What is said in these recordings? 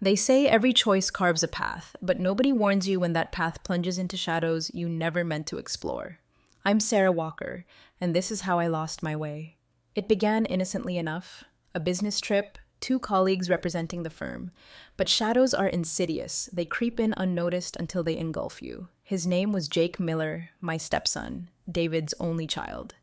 They say every choice carves a path, but nobody warns you when that path plunges into shadows you never meant to explore. I'm Sarah Walker, and this is how I lost my way. It began innocently enough, a business trip, two colleagues representing the firm. But shadows are insidious. They creep in unnoticed until they engulf you. His name was Jake Miller, my stepson, David's only child.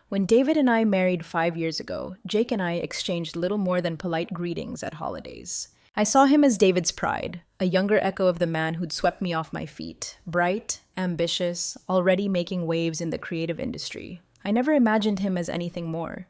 When David and I married 5 years ago, Jake and I exchanged little more than polite greetings at holidays. I saw him as David's pride, a younger echo of the man who'd swept me off my feet, bright, ambitious, already making waves in the creative industry. I never imagined him as anything more.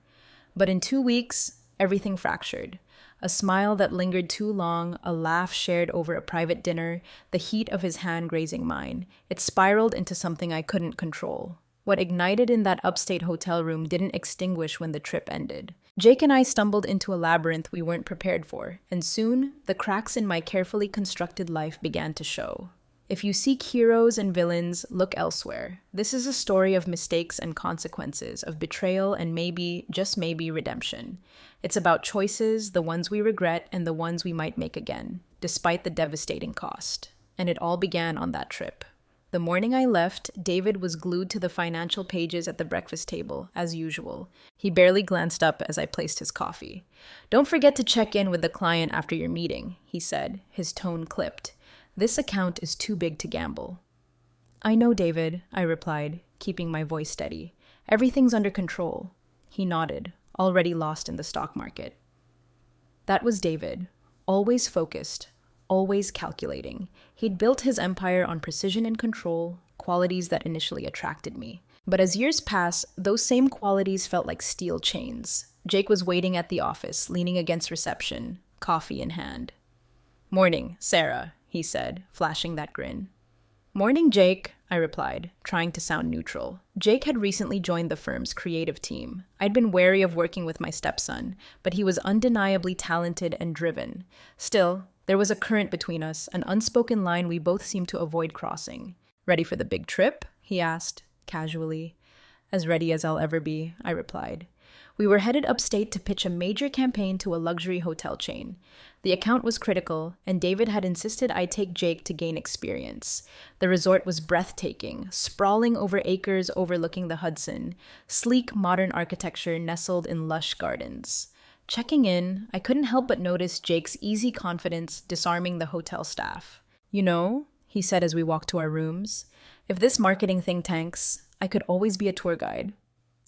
But in 2 weeks, everything fractured. A smile that lingered too long, a laugh shared over a private dinner, the heat of his hand grazing mine. It spiraled into something I couldn't control. What ignited in that upstate hotel room didn't extinguish when the trip ended. Jake and I stumbled into a labyrinth we weren't prepared for, and soon, the cracks in my carefully constructed life began to show. If you seek heroes and villains, look elsewhere. This is a story of mistakes and consequences, of betrayal and maybe, just maybe, redemption. It's about choices, the ones we regret and the ones we might make again, despite the devastating cost. And it all began on that trip. The morning I left, David was glued to the financial pages at the breakfast table, as usual. He barely glanced up as I placed his coffee. "Don't forget to check in with the client after your meeting," he said, his tone clipped. "This account is too big to gamble." "I know, David," I replied, keeping my voice steady. "Everything's under control." He nodded, already lost in the stock market. That was David, always focused, always calculating. He'd built his empire on precision and control, qualities that initially attracted me. But as years passed, those same qualities felt like steel chains. Jake was waiting at the office, leaning against reception, coffee in hand. "Morning, Sarah," he said, flashing that grin. "Morning, Jake," I replied, trying to sound neutral. Jake had recently joined the firm's creative team. I'd been wary of working with my stepson, but he was undeniably talented and driven. Still, there was a current between us, an unspoken line we both seemed to avoid crossing. "Ready for the big trip?" he asked, casually. "As ready as I'll ever be," I replied. We were headed upstate to pitch a major campaign to a luxury hotel chain. The account was critical, and David had insisted I take Jake to gain experience. The resort was breathtaking, sprawling over acres overlooking the Hudson, sleek modern architecture nestled in lush gardens. Checking in, I couldn't help but notice Jake's easy confidence disarming the hotel staff. "You know," he said as we walked to our rooms, "if this marketing thing tanks, I could always be a tour guide."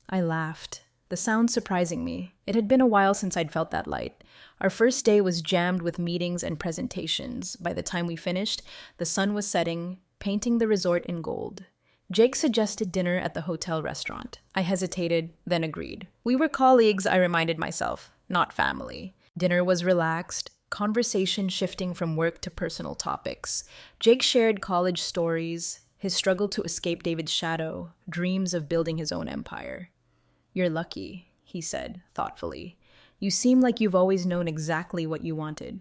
I laughed, the sound surprising me. It had been a while since I'd felt that light. Our first day was jammed with meetings and presentations. By the time we finished, the sun was setting, painting the resort in gold. Jake suggested dinner at the hotel restaurant. I hesitated, then agreed. We were colleagues, I reminded myself, not family. Dinner was relaxed, conversation shifting from work to personal topics. Jake shared college stories, his struggle to escape David's shadow, dreams of building his own empire. "You're lucky," he said, thoughtfully. "You seem like you've always known exactly what you wanted."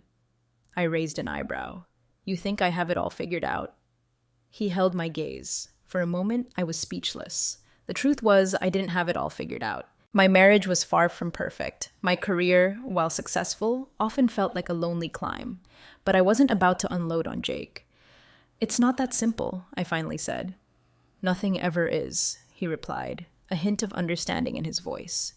I raised an eyebrow. "You think I have it all figured out?" He held my gaze. For a moment, I was speechless. The truth was, I didn't have it all figured out. My marriage was far from perfect. My career, while successful, often felt like a lonely climb. But I wasn't about to unload on Jake. "It's not that simple," I finally said. "Nothing ever is," he replied, a hint of understanding in his voice.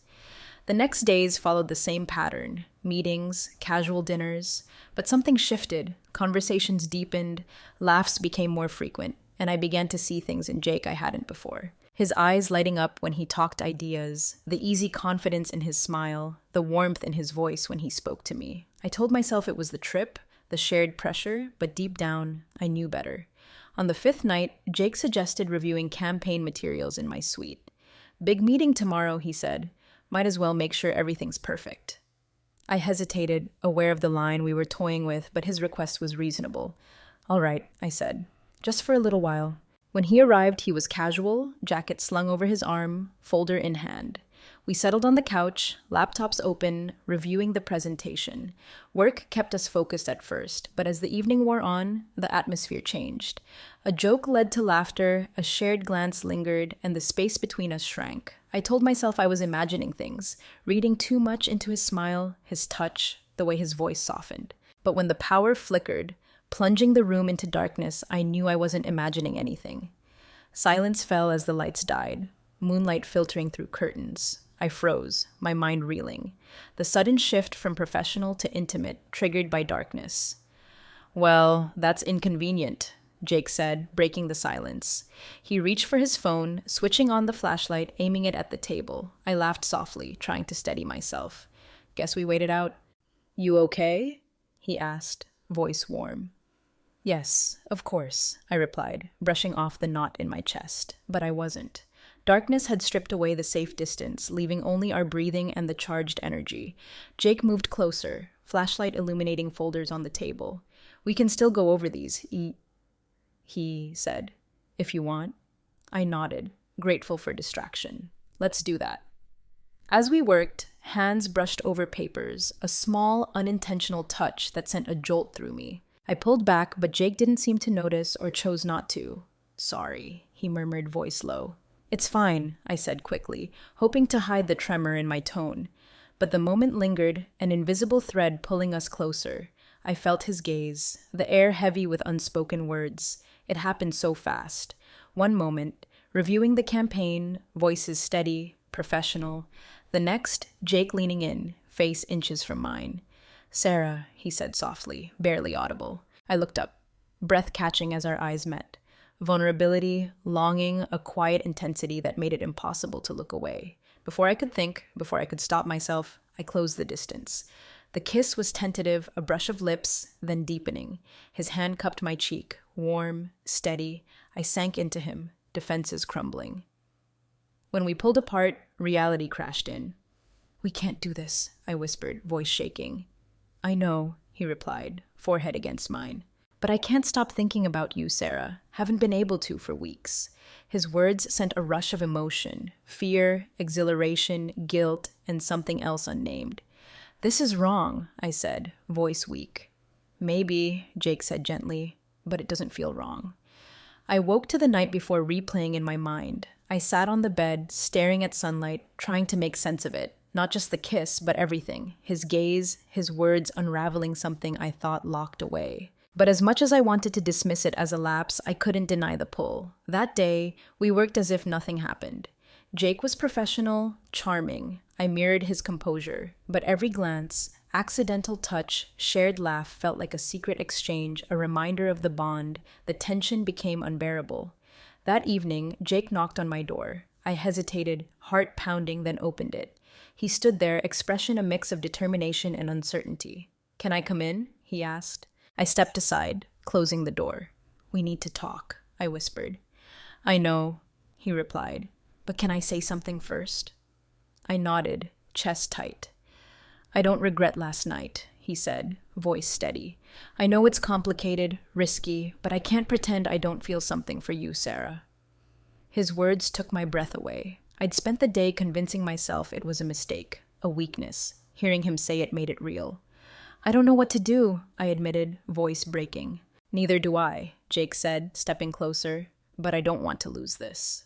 The next days followed the same pattern, meetings, casual dinners, but something shifted, conversations deepened, laughs became more frequent, and I began to see things in Jake I hadn't before. His eyes lighting up when he talked ideas, the easy confidence in his smile, the warmth in his voice when he spoke to me. I told myself it was the trip, the shared pressure, but deep down, I knew better. On the 5th night, Jake suggested reviewing campaign materials in my suite. "Big meeting tomorrow," he said. "Might as well make sure everything's perfect." I hesitated, aware of the line we were toying with, but his request was reasonable. "All right," I said. "Just for a little while." When he arrived, he was casual, jacket slung over his arm, folder in hand. We settled on the couch, laptops open, reviewing the presentation. Work kept us focused at first, but as the evening wore on, the atmosphere changed. A joke led to laughter, a shared glance lingered, and the space between us shrank. I told myself I was imagining things, reading too much into his smile, his touch, the way his voice softened. But when the power flickered, plunging the room into darkness, I knew I wasn't imagining anything. Silence fell as the lights died, moonlight filtering through curtains. I froze, my mind reeling. The sudden shift from professional to intimate, triggered by darkness. "Well, that's inconvenient," Jake said, breaking the silence. He reached for his phone, switching on the flashlight, aiming it at the table. I laughed softly, trying to steady myself. "Guess we waited out." "You okay?" he asked, voice warm. "Yes, of course," I replied, brushing off the knot in my chest. But I wasn't. Darkness had stripped away the safe distance, leaving only our breathing and the charged energy. Jake moved closer, flashlight illuminating folders on the table. "We can still go over these," he said. "If you want." I nodded, grateful for distraction. "Let's do that." As we worked, hands brushed over papers, a small, unintentional touch that sent a jolt through me. I pulled back, but Jake didn't seem to notice or chose not to. "Sorry," he murmured, voice low. "It's fine," I said quickly, hoping to hide the tremor in my tone. But the moment lingered, an invisible thread pulling us closer. I felt his gaze, the air heavy with unspoken words. It happened so fast. One moment, reviewing the campaign, voices steady, professional. The next, Jake leaning in, face inches from mine. "Sarah," he said softly, barely audible. I looked up, breath catching as our eyes met. Vulnerability, longing, a quiet intensity that made it impossible to look away. Before I could think, before I could stop myself, I closed the distance. The kiss was tentative, a brush of lips, then deepening. His hand cupped my cheek, warm, steady. I sank into him, defenses crumbling. When we pulled apart, reality crashed in. "We can't do this," I whispered, voice shaking. "I know," he replied, forehead against mine. "But I can't stop thinking about you, Sarah. Haven't been able to for weeks." His words sent a rush of emotion, fear, exhilaration, guilt, and something else unnamed. "This is wrong," I said, voice weak. "Maybe," Jake said gently, "but it doesn't feel wrong." I woke to the night before replaying in my mind. I sat on the bed, staring at sunlight, trying to make sense of it. Not just the kiss, but everything. His gaze, his words unraveling something I thought locked away. But as much as I wanted to dismiss it as a lapse, I couldn't deny the pull. That day, we worked as if nothing happened. Jake was professional, charming. I mirrored his composure. But every glance, accidental touch, shared laugh felt like a secret exchange, a reminder of the bond. The tension became unbearable. That evening, Jake knocked on my door. I hesitated, heart pounding, then opened it. He stood there, expression a mix of determination and uncertainty. "Can I come in?" he asked. I stepped aside, closing the door. "We need to talk," I whispered. "I know," he replied. "But can I say something first?" I nodded, chest tight. "I don't regret last night," he said, voice steady. "I know it's complicated, risky, but I can't pretend I don't feel something for you, Sarah." His words took my breath away. I'd spent the day convincing myself it was a mistake, a weakness. Hearing him say it made it real. "I don't know what to do," I admitted, voice breaking. "Neither do I," Jake said, stepping closer, "but I don't want to lose this."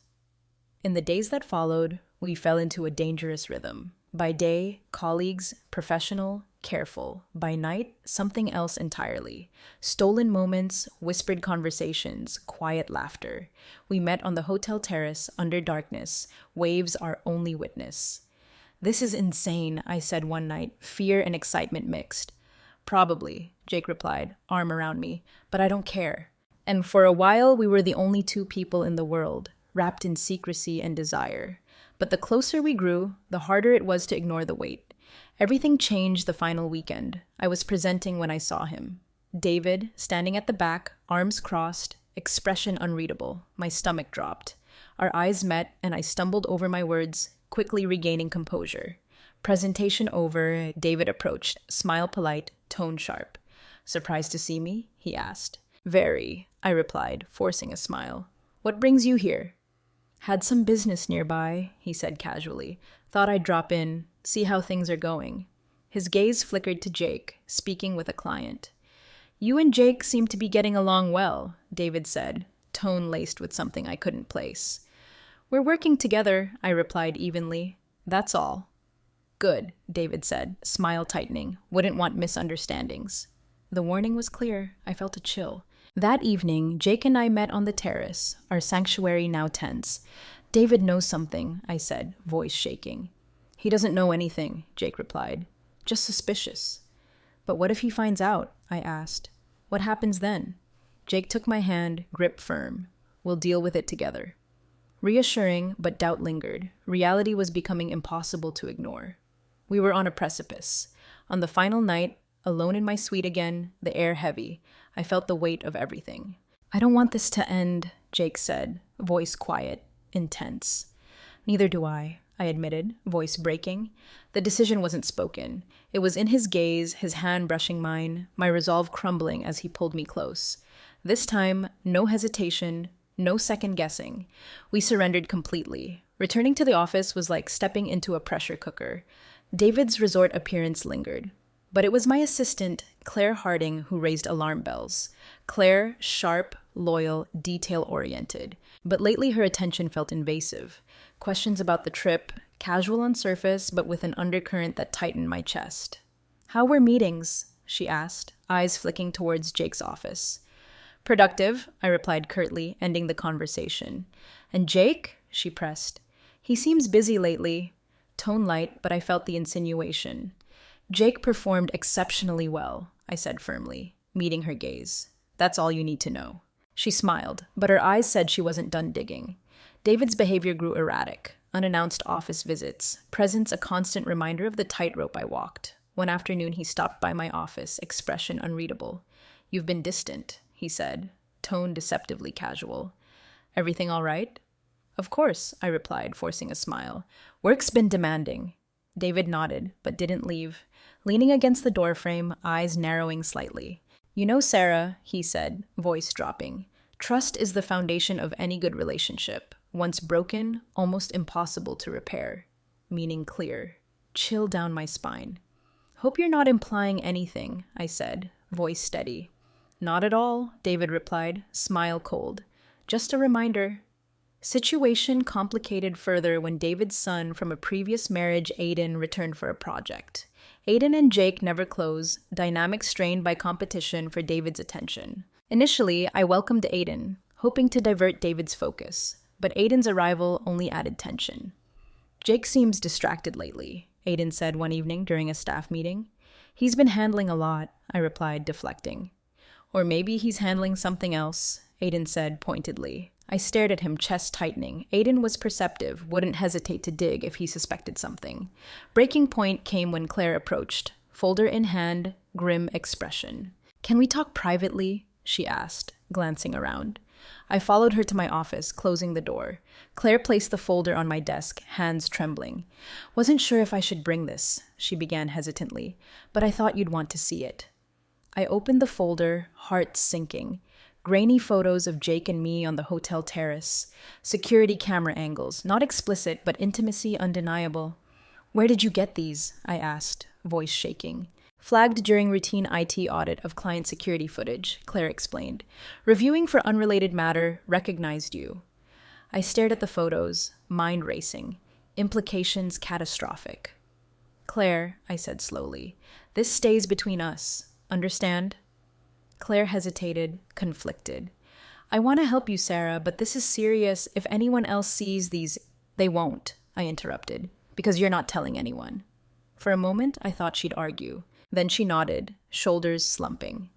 In the days that followed, we fell into a dangerous rhythm. By day, colleagues, professional, careful. By night, something else entirely. Stolen moments, whispered conversations, quiet laughter. We met on the hotel terrace, under darkness, waves our only witness. "This is insane," I said one night, fear and excitement mixed. "Probably," Jake replied, arm around me, "but I don't care." And for a while, we were the only two people in the world, wrapped in secrecy and desire. But the closer we grew, the harder it was to ignore the weight. Everything changed the final weekend. I was presenting when I saw him. David, standing at the back, arms crossed, expression unreadable. My stomach dropped. Our eyes met, and I stumbled over my words, quickly regaining composure. Presentation over, David approached, smile polite, tone sharp. "Surprised to see me?" he asked. "Very," I replied, forcing a smile. "What brings you here?" "Had some business nearby," he said casually. "Thought I'd drop in, see how things are going." His gaze flickered to Jake, speaking with a client. "You and Jake seem to be getting along well," David said, tone laced with something I couldn't place. "We're working together," I replied evenly. "That's all." "Good," David said, smile tightening. "Wouldn't want misunderstandings." The warning was clear. I felt a chill. That evening, Jake and I met on the terrace, our sanctuary now tense. David knows something, I said, voice shaking. He doesn't know anything, Jake replied. Just suspicious. But what if he finds out? I asked. What happens then? Jake took my hand, grip firm. We'll deal with it together. Reassuring, but doubt lingered. Reality was becoming impossible to ignore. We were on a precipice. On the final night, alone in my suite again, the air heavy, I felt the weight of everything. I don't want this to end, Jake said, voice quiet, intense. Neither do I admitted, voice breaking. The decision wasn't spoken. It was in his gaze, his hand brushing mine, my resolve crumbling as he pulled me close. This time, no hesitation, no second guessing. We surrendered completely. Returning to the office was like stepping into a pressure cooker. David's resort appearance lingered. But it was my assistant, Claire Harding, who raised alarm bells. Claire, sharp, loyal, detail-oriented. But lately her attention felt invasive. Questions about the trip, casual on surface, but with an undercurrent that tightened my chest. How were meetings? She asked, eyes flicking towards Jake's office. Productive, I replied curtly, ending the conversation. And Jake? She pressed. He seems busy lately. Tone light, but I felt the insinuation. Jake performed exceptionally well, I said firmly, meeting her gaze. That's all you need to know. She smiled, but her eyes said she wasn't done digging. David's behavior grew erratic. Unannounced office visits, presence a constant reminder of the tightrope I walked. One afternoon he stopped by my office, expression unreadable. You've been distant, he said, tone deceptively casual. Everything all right? Of course, I replied, forcing a smile. Work's been demanding. David nodded, but didn't leave. Leaning against the doorframe, eyes narrowing slightly. You know, Sarah, he said, voice dropping. Trust is the foundation of any good relationship. Once broken, almost impossible to repair. Meaning clear. Chill down my spine. Hope you're not implying anything, I said, voice steady. Not at all, David replied, smile cold. Just a reminder. Situation complicated further when David's son from a previous marriage, Aiden, returned for a project. Aiden and Jake never close, dynamics strained by competition for David's attention. Initially, I welcomed Aiden, hoping to divert David's focus, but Aiden's arrival only added tension. Jake seems distracted lately, Aiden said one evening during a staff meeting. He's been handling a lot, I replied, deflecting. Or maybe he's handling something else, Aiden said pointedly. I stared at him, chest tightening. Aiden was perceptive, wouldn't hesitate to dig if he suspected something. Breaking point came when Claire approached, folder in hand, grim expression. Can we talk privately? She asked, glancing around. I followed her to my office, closing the door. Claire placed the folder on my desk, hands trembling. Wasn't sure if I should bring this, she began hesitantly, but I thought you'd want to see it. I opened the folder, heart sinking. Grainy photos of Jake and me on the hotel terrace. Security camera angles, not explicit, but intimacy undeniable. Where did you get these? I asked, voice shaking. Flagged during routine IT audit of client security footage, Claire explained. Reviewing for unrelated matter, recognized you. I stared at the photos, mind racing. Implications catastrophic. Claire, I said slowly, this stays between us. Understand? Claire hesitated, conflicted. I want to help you, Sarah, but this is serious. If anyone else sees these, they won't, I interrupted, because you're not telling anyone. For a moment, I thought she'd argue. Then she nodded, shoulders slumping.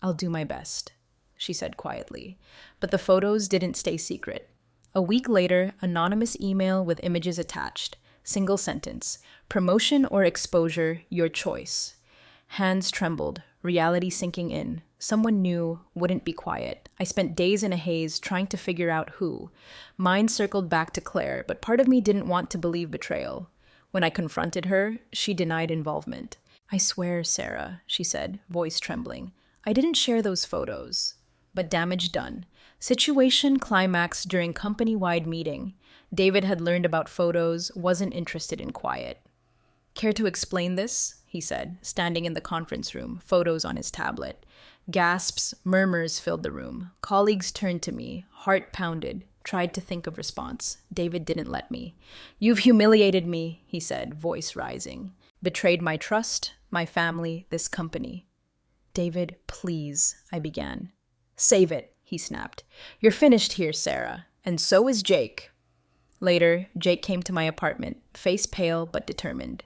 I'll do my best, she said quietly. But the photos didn't stay secret. A week later, anonymous email with images attached. Single sentence. Promotion or exposure, your choice. Hands trembled, reality sinking in. Someone new wouldn't be quiet. I spent days in a haze trying to figure out who. Mind circled back to Claire, but part of me didn't want to believe betrayal. When I confronted her, she denied involvement. I swear, Sarah, she said, voice trembling. I didn't share those photos. But damage done. Situation climaxed during company-wide meeting. David had learned about photos, wasn't interested in quiet. Care to explain this? He said, standing in the conference room, photos on his tablet. Gasps, murmurs filled the room. Colleagues turned to me, heart pounded, tried to think of response. David didn't let me. You've humiliated me, he said, voice rising. Betrayed my trust, my family, this company. David, please, I began. Save it, he snapped. You're finished here, Sarah. And so is Jake. Later, Jake came to my apartment, face pale but determined.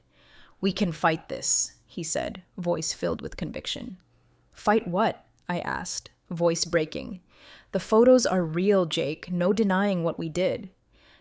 We can fight this, he said, voice filled with conviction. Fight what? I asked, voice breaking. The photos are real, Jake, no denying what we did.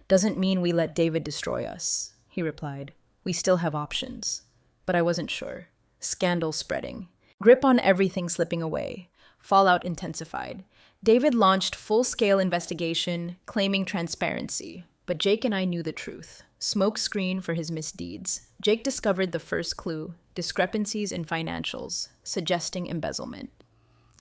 Doesn't mean we let David destroy us, he replied. We still have options. But I wasn't sure. Scandal spreading. Grip on everything slipping away. Fallout intensified. David launched full-scale investigation, claiming transparency. But Jake and I knew the truth. Smoke screen for his misdeeds. Jake discovered the first clue, discrepancies in financials, suggesting embezzlement.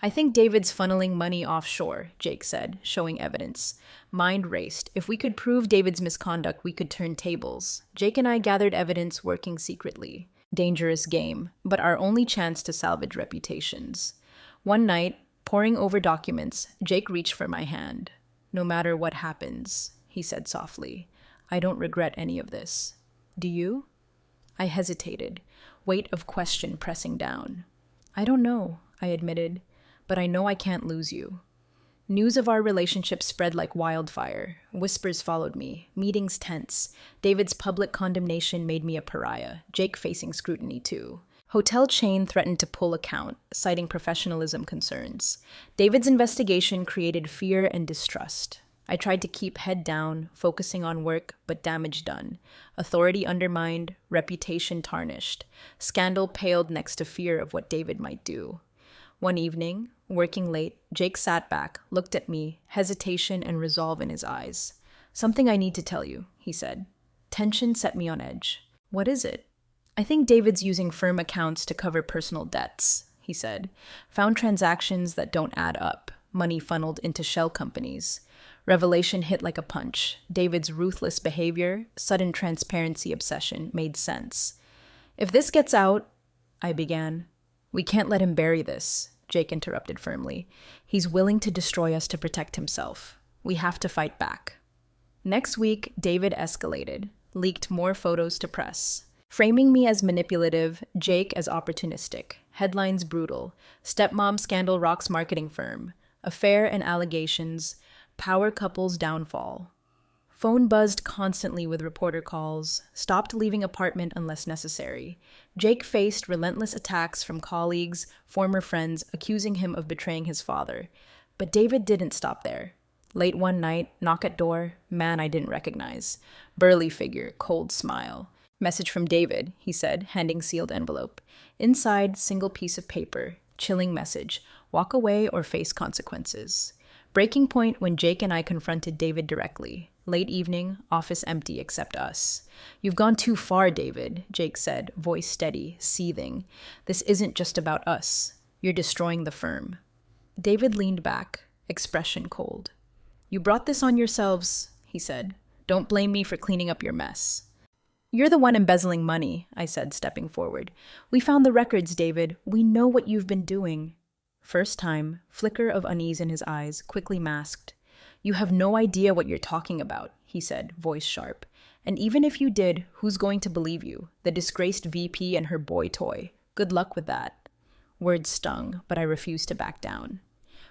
I think David's funneling money offshore, Jake said, showing evidence. Mind raced. If we could prove David's misconduct, we could turn tables. Jake and I gathered evidence working secretly. Dangerous game, but our only chance to salvage reputations. One night, poring over documents, Jake reached for my hand. No matter what happens, he said softly, I don't regret any of this. Do you? I hesitated, weight of question pressing down. I don't know, I admitted, but I know I can't lose you. News of our relationship spread like wildfire. Whispers followed me, meetings tense. David's public condemnation made me a pariah, Jake facing scrutiny too. Hotel chain threatened to pull account, citing professionalism concerns. David's investigation created fear and distrust. I tried to keep head down, focusing on work, but damage done. Authority undermined, reputation tarnished. Scandal paled next to fear of what David might do. One evening, working late, Jake sat back, looked at me, hesitation and resolve in his eyes. Something I need to tell you, he said. Tension set me on edge. What is it? I think David's using firm accounts to cover personal debts, he said. Found transactions that don't add up, money funneled into shell companies. Revelation hit like a punch. David's ruthless behavior, sudden transparency obsession made sense. If this gets out, I began. We can't let him bury this, Jake interrupted firmly. He's willing to destroy us to protect himself. We have to fight back. Next week, David escalated, leaked more photos to press. Framing me as manipulative, Jake as opportunistic. Headlines brutal. Stepmom scandal rocks marketing firm. Affair and allegations. Power couple's downfall. Phone buzzed constantly with reporter calls. Stopped leaving apartment unless necessary. Jake faced relentless attacks from colleagues, former friends, accusing him of betraying his father. But David didn't stop there. Late one night, knock at door, man I didn't recognize. Burly figure, cold smile. Message from David, he said, handing sealed envelope. Inside, single piece of paper. Chilling message. Walk away or face consequences. Breaking point when Jake and I confronted David directly. Late evening, office empty except us. You've gone too far, David, Jake said, voice steady, seething. This isn't just about us. You're destroying the firm. David leaned back, expression cold. You brought this on yourselves, he said. Don't blame me for cleaning up your mess. You're the one embezzling money, I said, stepping forward. We found the records, David. We know what you've been doing. First time, flicker of unease in his eyes, quickly masked. You have no idea what you're talking about, he said, voice sharp. And even if you did, who's going to believe you? The disgraced VP and her boy toy. Good luck with that. Words stung, but I refused to back down.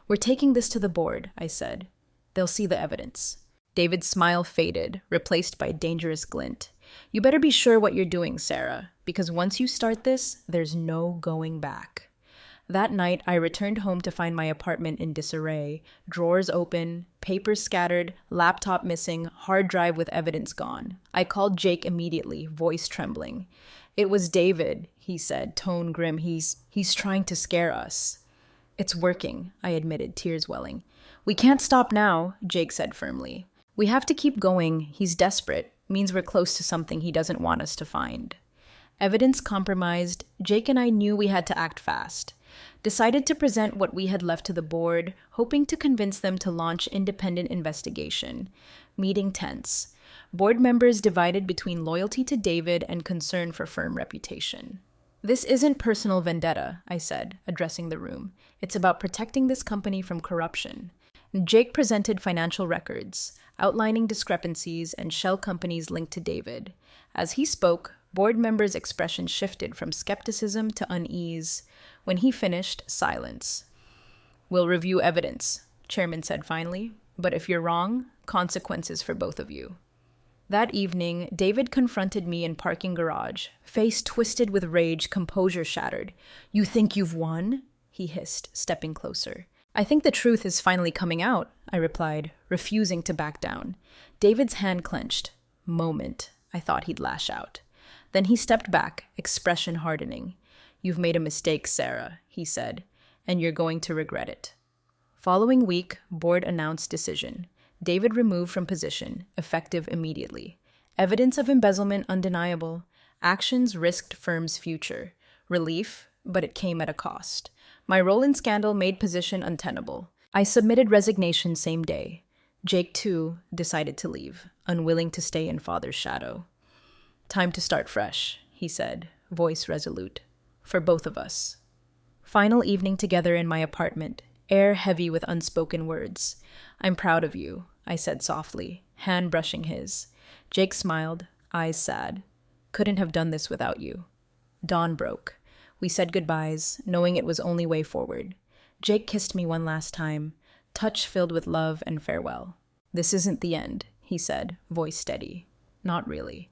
We're taking this to the board, I said. They'll see the evidence. David's smile faded, replaced by a dangerous glint. You better be sure what you're doing, Sarah, because once you start this, there's no going back. That night, I returned home to find my apartment in disarray, drawers open, papers scattered, laptop missing, hard drive with evidence gone. I called Jake immediately, voice trembling. It was David, he said, tone grim. He's trying to scare us. It's working, I admitted, tears welling. We can't stop now, Jake said firmly. We have to keep going. He's desperate. Means we're close to something he doesn't want us to find. Evidence compromised, Jake and I knew we had to act fast. Decided to present what we had left to the board, hoping to convince them to launch independent investigation. Meeting tense. Board members divided between loyalty to David and concern for firm reputation. This isn't personal vendetta, I said, addressing the room. It's about protecting this company from corruption. Jake presented financial records, outlining discrepancies and shell companies linked to David. As he spoke, Board members' expression shifted from skepticism to unease. When he finished, silence. "We'll review evidence," Chairman said finally. "But if you're wrong, consequences for both of you." That evening, David confronted me in parking garage, face twisted with rage, composure shattered. "You think you've won?" he hissed, stepping closer. "I think the truth is finally coming out," I replied, refusing to back down. David's hand clenched. Moment. I thought he'd lash out. Then he stepped back, expression hardening. "You've made a mistake, Sarah," he said, "and you're going to regret it." Following week, board announced decision. David removed from position, effective immediately. Evidence of embezzlement undeniable. Actions risked firm's future. Relief, but it came at a cost. My role in scandal made position untenable. I submitted resignation same day. Jake, too, decided to leave, unwilling to stay in father's shadow. "Time to start fresh," he said, voice resolute. "For both of us." Final evening together in my apartment, air heavy with unspoken words. "I'm proud of you," I said softly, hand brushing his. Jake smiled, eyes sad. "Couldn't have done this without you." Dawn broke. We said goodbyes, knowing it was only way forward. Jake kissed me one last time, touch filled with love and farewell. "This isn't the end," he said, voice steady. "Not really."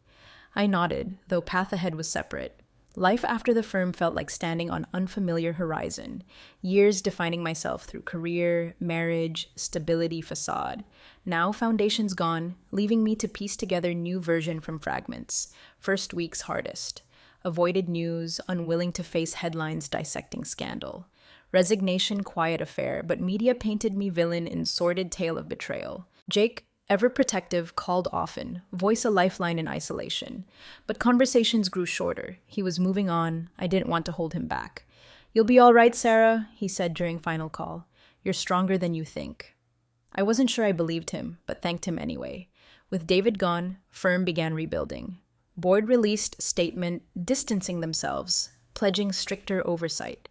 I nodded, though path ahead was separate. Life after the firm felt like standing on unfamiliar horizon, years defining myself through career, marriage, stability facade. Now foundation's gone, leaving me to piece together new version from fragments. First week's hardest. Avoided news, unwilling to face headlines dissecting scandal. Resignation, quiet affair, but media painted me villain in sordid tale of betrayal. Jake, ever protective, called often, voice a lifeline in isolation. But conversations grew shorter. He was moving on. I didn't want to hold him back. "You'll be all right, Sarah," he said during final call. "You're stronger than you think." I wasn't sure I believed him, but thanked him anyway. With David gone, firm began rebuilding. Board released statement distancing themselves, pledging stricter oversight.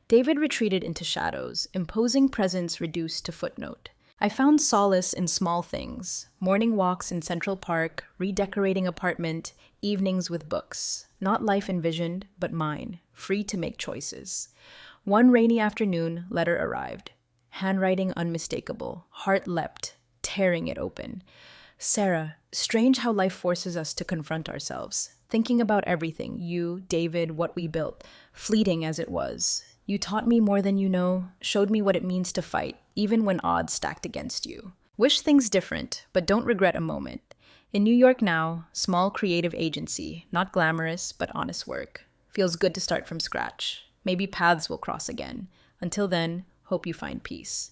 David retreated into shadows, imposing presence reduced to footnote. I found solace in small things, morning walks in Central Park, redecorating apartment, evenings with books. Not life envisioned, but mine, free to make choices. One rainy afternoon, letter arrived. Handwriting unmistakable, heart leapt, tearing it open. "Sarah, strange how life forces us to confront ourselves. Thinking about everything, you, David, what we built, fleeting as it was. You taught me more than you know, showed me what it means to fight, even when odds stacked against you. Wish things different, but don't regret a moment. In New York now, small creative agency, not glamorous, but honest work. Feels good to start from scratch. Maybe paths will cross again. Until then, hope you find peace."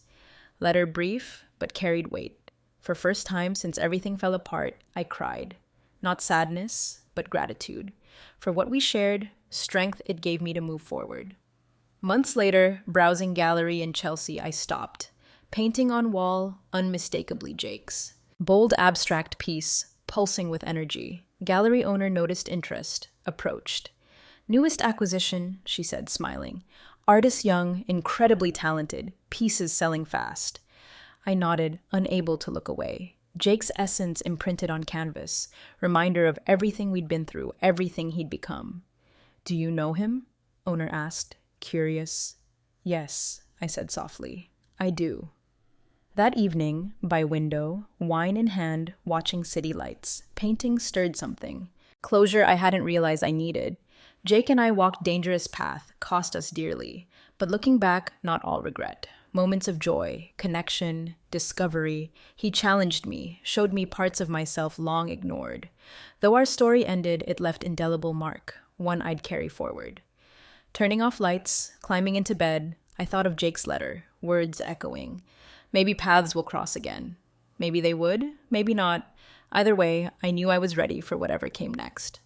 Letter brief, but carried weight. For first time since everything fell apart, I cried. Not sadness, but gratitude. For what we shared, strength it gave me to move forward. Months later, browsing gallery in Chelsea, I stopped. Painting on wall, unmistakably Jake's. Bold abstract piece, pulsing with energy. Gallery owner noticed interest, approached. "Newest acquisition," she said, smiling. "Artist young, incredibly talented, pieces selling fast." I nodded, unable to look away. Jake's essence imprinted on canvas, reminder of everything we'd been through, everything he'd become. "Do you know him?" owner asked, curious. "Yes," I said softly. "I do." That evening, by window, wine in hand, watching city lights, painting stirred something. Closure I hadn't realized I needed. Jake and I walked dangerous path, cost us dearly. But looking back, not all regret. Moments of joy, connection, discovery. He challenged me, showed me parts of myself long ignored. Though our story ended, it left indelible mark, one I'd carry forward. Turning off lights, climbing into bed, I thought of Jake's letter, words echoing. Maybe paths will cross again. Maybe they would, maybe not. Either way, I knew I was ready for whatever came next.